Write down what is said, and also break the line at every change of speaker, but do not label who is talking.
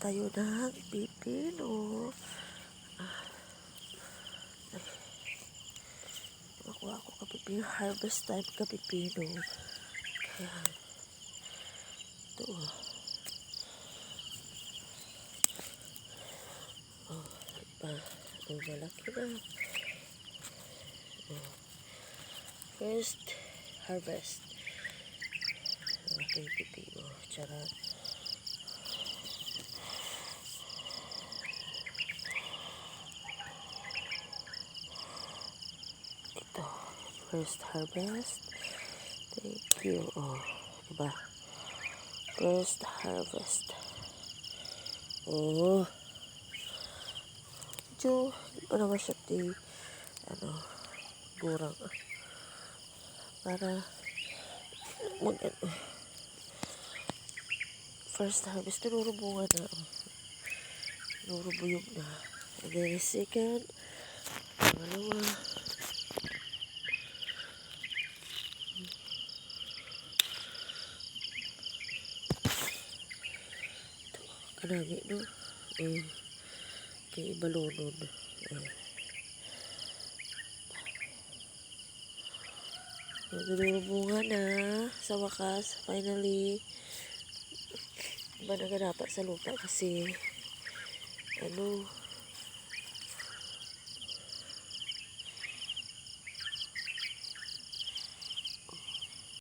tayo ng pipino. Makuha ako kapipino. Harvest time kapipino. Kaya, ito. Oh, diba? Ang malaki na. Oh. First harvest. Ang aking pipino. Charot. Ito. First harvest. Thank you. Oh, diba? First harvest. Oh. Medyo, hindi pa naman siya gurang. Para, first harvest, tinurubungan na. Tinurubuyog na. And then, second, pangalawa. Kanami, no? Kay balonod. Tinurubungan na. Sa wakas, finally, ba naganapat sa lupa kasi,